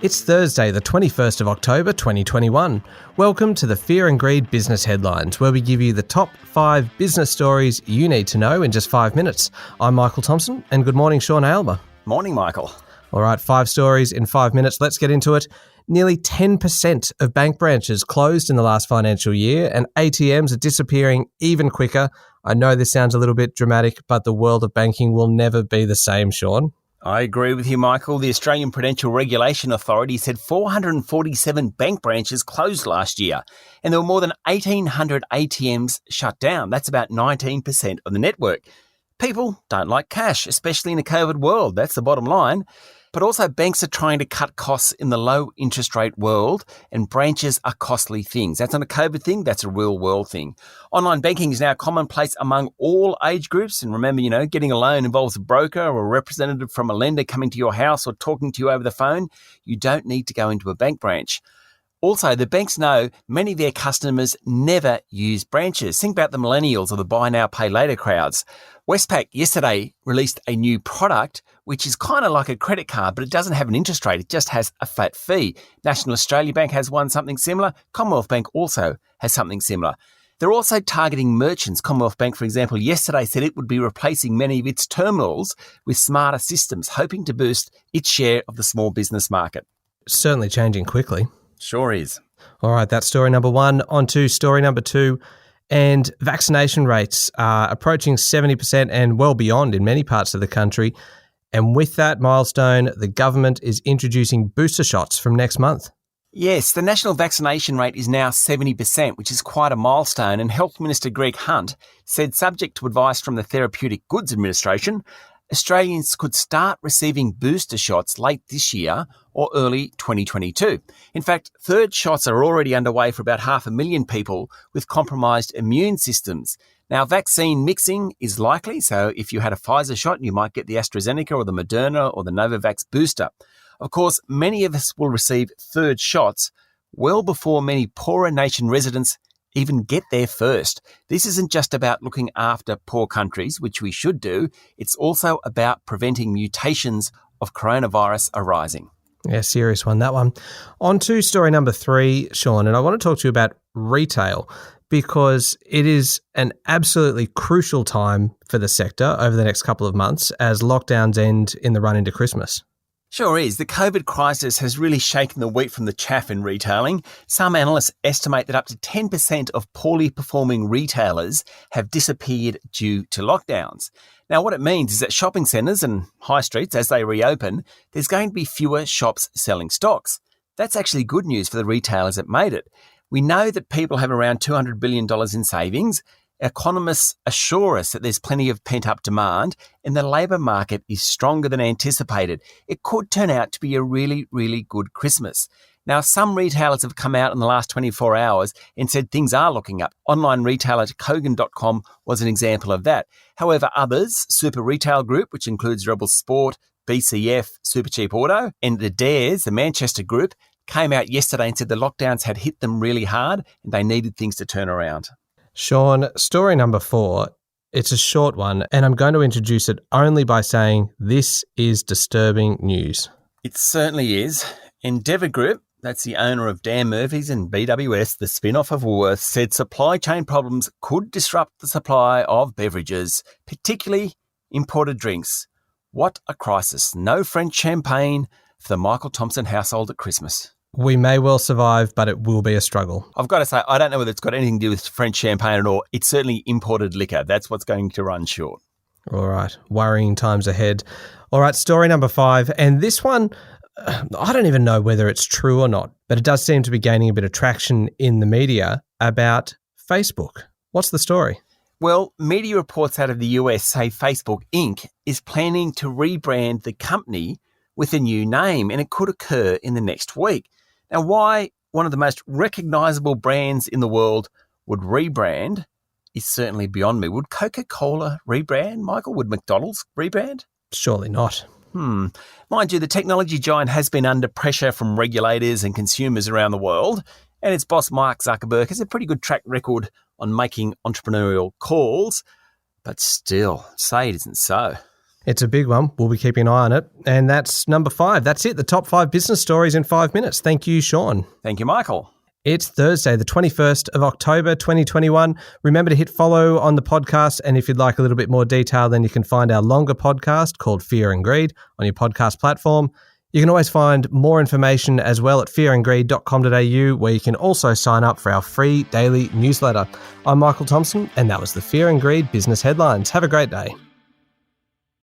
It's Thursday, the 21st of October 2021. Welcome to the Fear and Greed Business Headlines, where we give you the top 5 business stories you need to know in just 5 minutes. I'm Michael Thompson, and good morning, Sean Aylmer. Morning, Michael. All right, 5 stories in 5 minutes. Let's get into it. Nearly 10% of bank branches closed in the last financial year, and ATMs are disappearing even quicker. I know this sounds a little bit dramatic, but the world of banking will never be the same, Sean. I agree with you, Michael. The Australian Prudential Regulation Authority said 447 bank branches closed last year, and there were more than 1,800 ATMs shut down. That's about 19% of the network. People don't like cash, especially in a COVID world. That's the bottom line. But also banks are trying to cut costs in the low interest rate world, and branches are costly things. That's not a COVID thing, that's a real world thing. Online banking is now commonplace among all age groups. And remember, getting a loan involves a broker or a representative from a lender coming to your house or talking to you over the phone. You don't need to go into a bank branch. Also, the banks know many of their customers never use branches. Think about the millennials or the buy now, pay later crowds. Westpac yesterday released a new product which is kind of like a credit card, but it doesn't have an interest rate. It just has a flat fee. National Australia Bank has something similar. Commonwealth Bank also has something similar. They're also targeting merchants. Commonwealth Bank, for example, yesterday said it would be replacing many of its terminals with smarter systems, hoping to boost its share of the small business market. Certainly changing quickly. Sure is. All right, that's story number 1. On to story number 2. And vaccination rates are approaching 70% and well beyond in many parts of the country. And with that milestone, the government is introducing booster shots from next month. Yes, the national vaccination rate is now 70%, which is quite a milestone. And Health Minister Greg Hunt said, subject to advice from the Therapeutic Goods Administration, Australians could start receiving booster shots late this year or early 2022. In fact, third shots are already underway for about 500,000 people with compromised immune systems. Now, vaccine mixing is likely, so if you had a Pfizer shot, you might get the AstraZeneca or the Moderna or the Novavax booster. Of course, many of us will receive third shots well before many poorer nation residents even get there first. This isn't just about looking after poor countries, which we should do. It's also about preventing mutations of coronavirus arising. Yeah, serious one, that one. On to story number 3, Sean, and I want to talk to you about retail because it is an absolutely crucial time for the sector over the next couple of months as lockdowns end in the run into Christmas. Sure is. The COVID crisis has really shaken the wheat from the chaff in retailing. Some analysts estimate that up to 10% of poorly performing retailers have disappeared due to lockdowns. Now, what it means is that shopping centres and high streets, as they reopen, there's going to be fewer shops selling stocks. That's actually good news for the retailers that made it. We know that people have around $200 billion in savings. Economists assure us that there's plenty of pent-up demand and the labour market is stronger than anticipated. It could turn out to be a really, really good Christmas. Now, some retailers have come out in the last 24 hours and said things are looking up. Online retailer Kogan.com was an example of that. However, others, Super Retail Group, which includes Rebel Sport, BCF, Supercheap Auto, and Adairs, the Manchester Group, came out yesterday and said the lockdowns had hit them really hard and they needed things to turn around. Sean, story number 4, it's a short one, and I'm going to introduce it only by saying this is disturbing news. It certainly is. Endeavour Group, that's the owner of Dan Murphy's and BWS, the spin-off of Woolworths, said supply chain problems could disrupt the supply of beverages, particularly imported drinks. What a crisis. No French champagne for the Michael Thompson household at Christmas. We may well survive, but it will be a struggle. I've got to say, I don't know whether it's got anything to do with French champagne at all. It's certainly imported liquor. That's what's going to run short. All right. Worrying times ahead. All right. Story number 5. And this one, I don't even know whether it's true or not, but it does seem to be gaining a bit of traction in the media about Facebook. What's the story? Well, media reports out of the US say Facebook Inc. is planning to rebrand the company with a new name, and it could occur in the next week. Now, why one of the most recognisable brands in the world would rebrand is certainly beyond me. Would Coca-Cola rebrand, Michael? Would McDonald's rebrand? Surely not. Mind you, the technology giant has been under pressure from regulators and consumers around the world, and its boss, Mark Zuckerberg, has a pretty good track record on making entrepreneurial calls, but still, say it isn't so. It's a big one. We'll be keeping an eye on it. And that's number 5. That's it. The top 5 business stories in 5 minutes. Thank you, Sean. Thank you, Michael. It's Thursday, the 21st of October, 2021. Remember to hit follow on the podcast. And if you'd like a little bit more detail, then you can find our longer podcast called Fear and Greed on your podcast platform. You can always find more information as well at fearandgreed.com.au, where you can also sign up for our free daily newsletter. I'm Michael Thompson, and that was the Fear and Greed Business Headlines. Have a great day.